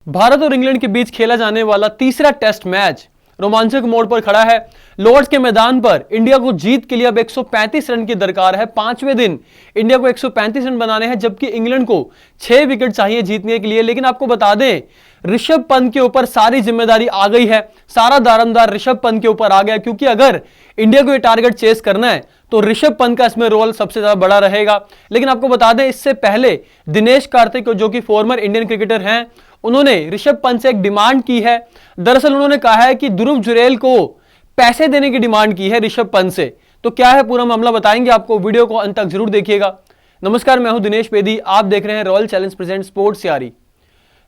भारत और इंग्लैंड के बीच खेला जाने वाला तीसरा टेस्ट मैच रोमांचक मोड़ पर खड़ा है। लॉर्ड्स के मैदान पर इंडिया को जीत के लिए अब 135 रन की दरकार है। पांचवें दिन इंडिया को 135 रन बनाने हैं, जबकि इंग्लैंड को 6 विकेट चाहिए जीतने के लिए। लेकिन आपको बता दें, ऋषभ पंत के ऊपर सारी जिम्मेदारी आ गई है, सारा दारोमदार ऋषभ पंत के ऊपर आ गया, क्योंकि अगर इंडिया को ये टारगेट चेस करना है तो ऋषभ पंत का इसमें रोल सबसे ज्यादा बड़ा रहेगा। लेकिन आपको बता दें, इससे पहले दिनेश कार्तिक जो कि फॉर्मर इंडियन क्रिकेटर हैं, उन्होंने ऋषभ पंत से एक डिमांड की है। दरअसल उन्होंने कहा है कि ध्रुव जुरैल को पैसे देने की डिमांड की है ऋषभ पंत से। तो क्या है पूरा मामला बताएंगे आपको, वीडियो को अंत तक जरूर देखिएगा। नमस्कार, मैं हूं दिनेश बेदी, आप देख रहे हैं रॉयल चैलेंज प्रेजेंट स्पोर्ट्स यारी।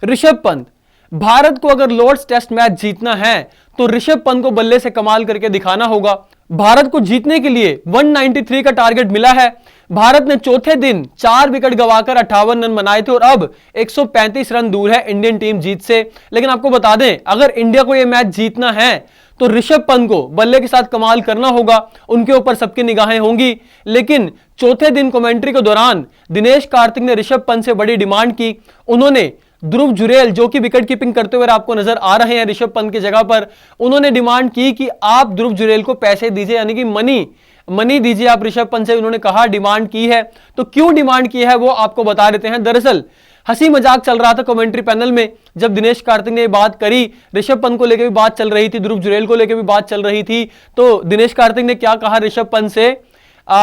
ऋषभ पंत, भारत को अगर लॉर्ड्स टेस्ट मैच जीतना है तो ऋषभ पंत को बल्ले से कमाल करके दिखाना होगा। भारत को जीतने के लिए 193 का टारगेट मिला है। भारत ने चौथे दिन 4 विकेट गंवाकर 58 रन बनाए थे और अब 135 रन दूर है इंडियन टीम जीत से। लेकिन आपको बता दें, अगर इंडिया को यह मैच जीतना है तो ऋषभ पंत को बल्ले के साथ कमाल करना होगा, उनके ऊपर सबकी निगाहें होंगी। लेकिन चौथे दिन कमेंट्री के दौरान दिनेश कार्तिक ने ऋषभ पंत से बड़ी डिमांड की। उन्होंने ध्रुव जुरैल, जो कि विकेट कीपिंग करते हुए आपको नजर आ रहे हैं ऋषभ पंत की जगह पर, उन्होंने डिमांड की कि आप ध्रुव जुरैल को पैसे दीजिए, यानी कि मनी दीजिए आप ऋषभ पंत से। उन्होंने कहा, डिमांड की है। तो क्यों डिमांड की है वो आपको बता देते हैं। दरअसल हंसी मजाक चल रहा था कमेंट्री पैनल में जब दिनेश कार्तिक ने बात करी। ऋषभ पंत को लेकर भी बात चल रही थी, ध्रुव जुरैल को लेकर भी बात चल रही थी। तो दिनेश कार्तिक ने क्या कहा ऋषभ पंत से?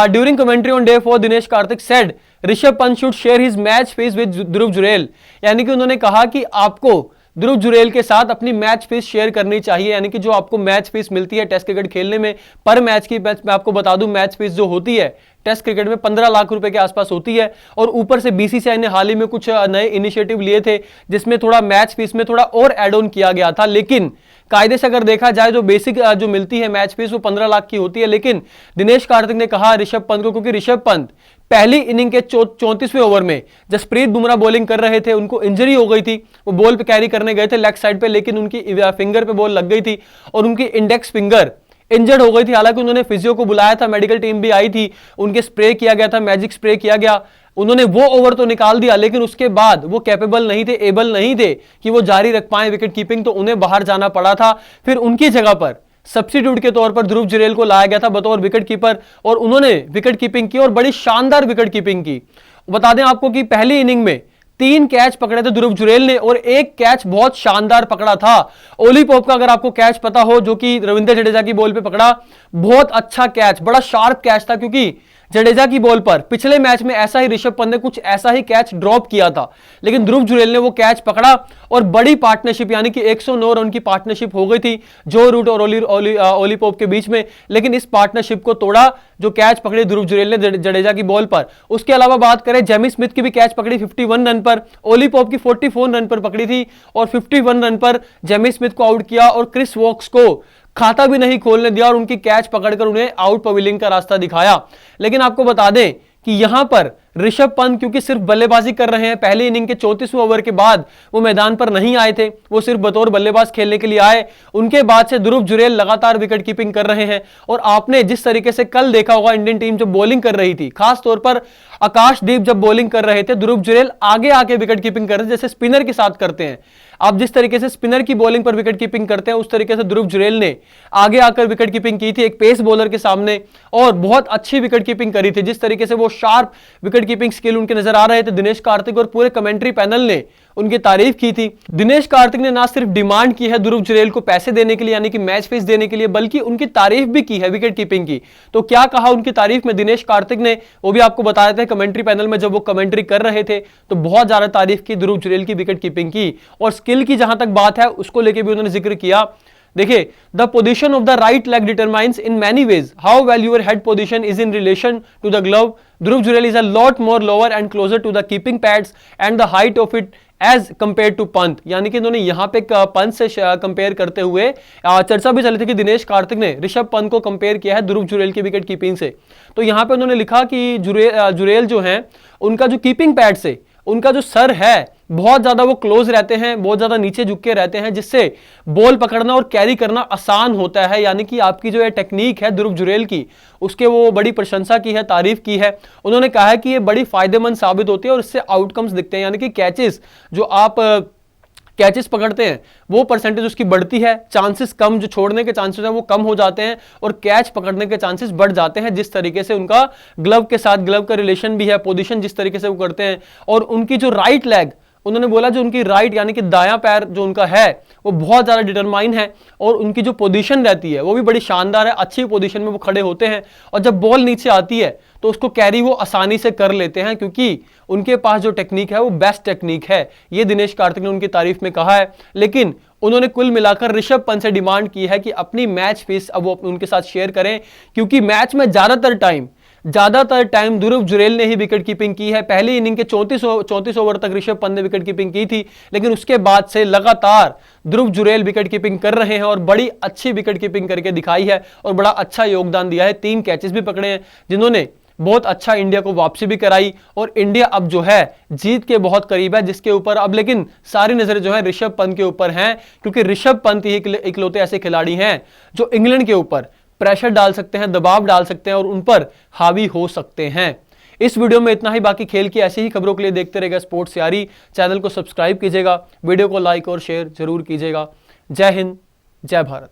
During commentary on day 4, Dinesh Karthik said Rishabh Pant should share his match fees with ध्रुव जुरैल। यानी कि उन्होंने कहा कि आपको ध्रुव जुरैल के साथ अपनी मैच फीस शेयर करनी चाहिए, यानी कि जो आपको मैच फीस मिलती है टेस्ट क्रिकेट खेलने में पर मैच की, मैं आपको बता दूं मैच फीस जो होती है टेस्ट क्रिकेट में 15 लाख रुपए के आसपास होती है। और ऊपर से बीसीसीआई ने हाल ही में कुछ नए इनिशिएटिव लिए थे जिसमें थोड़ा मैच फीस में थोड़ा और एड ऑन किया गया था। लेकिन कायदे से अगर देखा जाए जो बेसिक जो मिलती है मैच फीस वो 15 लाख की होती है। लेकिन दिनेश कार्तिक ने कहा ऋषभ पंत को, क्योंकि ऋषभ पंत पहली इनिंग के 34वें ओवर में जसप्रीत बुमराह बॉलिंग कर रहे थे, उनको इंजरी हो गई थी, वो बॉल पे कैरी करने गए थे लेग साइड पे, लेकिन उनकी फिंगर पे बॉल लग गई थी और उनकी इंडेक्स फिंगर इंजर्ड हो गई थी। हालांकि उन्होंने फिजियो को बुलाया था, मेडिकल टीम भी आई थी, उनके स्प्रे किया गया था, मैजिक स्प्रे किया गया, उन्होंने वो ओवर तो निकाल दिया। लेकिन उसके बाद वो कैपेबल नहीं थे, एबल नहीं थे कि वो जारी रख पाए विकेट कीपिंग, तो उन्हें बाहर जाना पड़ा था। फिर उनकी जगह पर सब्स्टिट्यूट के तौर पर ध्रुव जुरैल को लाया गया था बतौर विकेट कीपर, और उन्होंने विकेट कीपिंग की और बड़ी शानदार विकेट कीपिंग की। बता दें आपको कि पहली इनिंग में 3 कैच पकड़े थे ध्रुव जुरैल ने और 1 कैच बहुत शानदार पकड़ा था ओली पोप का, अगर आपको कैच पता हो, जो कि रविंद्र जडेजा की बॉल पे पकड़ा। बहुत अच्छा कैच, बड़ा शार्प कैच था, क्योंकि जडेजा की बॉल पर पिछले मैच में ऐसा ही ऋषभ पंत ने कुछ ऐसा ही कैच ड्रॉप किया था, लेकिन ध्रुव जुरैल ने वो कैच पकड़ा और बड़ी पार्टनरशिप, यानी कि 109 रन की पार्टनरशिप हो गई थी जो रूट और ओली पोप के बीच में। लेकिन इस पार्टनरशिप को तोड़ा जो कैच पकड़ी ध्रुव जुरैल ने जडेजा की बॉल पर। उसके अलावा बात करें, जेमी स्मिथ की भी कैच पकड़ी 51 रन पर, ओली पोप की 44 रन पर पकड़ी थी और 51 रन पर जेमी स्मिथ को आउट किया और क्रिस वोक्स को खाता भी नहीं खोलने दिया और उनकी कैच पकड़कर उन्हें आउट पवेलियन का रास्ता दिखाया। लेकिन आपको बता दें कि यहां पर ऋषभ पंत क्योंकि सिर्फ बल्लेबाजी कर रहे हैं, पहले इनिंग के 34वें ओवर के बाद वो मैदान पर नहीं आए थे, वो सिर्फ बतौर बल्लेबाज खेलने के लिए आए। उनके बाद से ध्रुव जुरैल लगातार विकेट कीपिंग कर रहे हैं और आपने जिस तरीके से कल देखा होगा इंडियन टीम जब बॉलिंग कर रही थी, खास तौर पर आकाशदीप जब बॉलिंग कर रहे थे, ध्रुव जुरैल आगे आके विकेट कीपिंग कर रहे थे जैसे स्पिनर के साथ करते हैं। आप जिस तरीके से स्पिनर की बॉलिंग पर विकेट कीपिंग करते हैं उस तरीके से ध्रुव जुरैल ने आगे आकर विकेट कीपिंग की थी एक पेस बॉलर के सामने और बहुत अच्छी विकेट कीपिंग करी थी। जिस तरीके से वो शार्प विकेट कीपिंग स्किल उनके नजर आ रहे थे, दिनेश कार्तिक और पूरे कमेंट्री पैनल ने उनकी तारीफ की थी। दिनेश कार्तिक ने ना सिर्फ डिमांड की है ध्रुव जुरैल को पैसे देने के लिए, यानी कि मैच फीस देने के लिए, बल्कि उनकी तारीफ भी की है विकेट कीपिंग की। तो क्या कहा उनकी तारीफ में दिनेश कार्तिक ने, वो भी आपको बताए थे कमेंट्री पैनल में जब वो कमेंट्री कर रहे थे, तो बहुत ज्यादा तारीफ की ध्रुव जुरैल की विकेट कीपिंग की। और स्किल की जहां तक बात है उसको लेकर भी उन्होंने जिक्र किया। देखिए, the position of the right leg determines in many ways how well your head position is in relation to the glove. Dhruv Jurel is a lot more lower and closer to the keeping pads and the height of it as compare to Pant. यानी कि इन्होंने यहां पे पंत से compare करते हुए चर्चा भी चली थी कि दिनेश कार्तिक ने ऋषभ पंत को कंपेयर किया है ध्रुव जुरैल की विकेट कीपिंग से। तो यहां पे उन्होंने लिखा कि जुरैल जो है उनका जो कीपिंग पैड से उनका जो सर है बहुत ज्यादा वो क्लोज रहते हैं, बहुत ज्यादा नीचे झुक के रहते हैं, जिससे बॉल पकड़ना और कैरी करना आसान होता है। यानी कि आपकी जो है टेक्निक है ध्रुव जुरैल की, उसके वो बड़ी प्रशंसा की है, तारीफ की है। उन्होंने कहा है कि ये बड़ी फायदेमंद साबित होती है और इससे आउटकम्स दिखते हैं, यानी कि कैचेस जो आप कैचेस पकड़ते हैं वो परसेंटेज उसकी बढ़ती है, चांसेस कम, जो छोड़ने के चांसेस हैं वो कम हो जाते हैं और कैच पकड़ने के चांसेस बढ़ जाते हैं। जिस तरीके से उनका ग्लव के साथ ग्लव का रिलेशन भी है, पोजीशन जिस तरीके से वो करते हैं, और उनकी जो राइट लेग, उन्होंने बोला जो उनकी राइट यानी कि दायां पैर जो उनका है वो बहुत ज्यादा डिटरमाइन है और उनकी जो पोजीशन रहती है वो भी बड़ी शानदार है, अच्छी पोजीशन में वो खड़े होते हैं और जब बॉल नीचे आती है तो उसको कैरी वो आसानी से कर लेते हैं क्योंकि उनके पास जो टेक्निक है वो बेस्ट टेक्निक है। ये दिनेश कार्तिक ने उनकी तारीफ में कहा है। लेकिन उन्होंने कुल मिलाकर ऋषभ पंत से डिमांड की है कि अपनी मैच फीस अब वो उनके साथ शेयर करें, क्योंकि मैच में ज्यादातर टाइम ध्रुव जुरैल ने ही विकेट कीपिंग की है। पहली इनिंग के 34 ओवर तक ऋषभ पंत ने विकेट कीपिंग की थी, लेकिन उसके बाद से लगातार ध्रुव जुरैल विकेट कीपिंग कर रहे हैं और बड़ी अच्छी विकेट कीपिंग करके दिखाई है और बड़ा अच्छा योगदान दिया है। 3 कैचेस भी पकड़े हैं जिन्होंने बहुत अच्छा इंडिया को वापसी भी कराई और इंडिया अब जो है जीत के बहुत करीब है, जिसके ऊपर अब लेकिन सारी नजरें जो है ऋषभ पंत के ऊपर हैं, क्योंकि ऋषभ पंत ही इकलौते ऐसे खिलाड़ी हैं जो इंग्लैंड के ऊपर प्रेशर डाल सकते हैं, दबाव डाल सकते हैं और उन पर हावी हो सकते हैं। इस वीडियो में इतना ही। बाकी खेल की ऐसी ही खबरों के लिए देखते रहेगा स्पोर्ट्स यारी। चैनल को सब्सक्राइब कीजिएगा, वीडियो को लाइक और शेयर जरूर कीजिएगा। जय हिंद, जय भारत।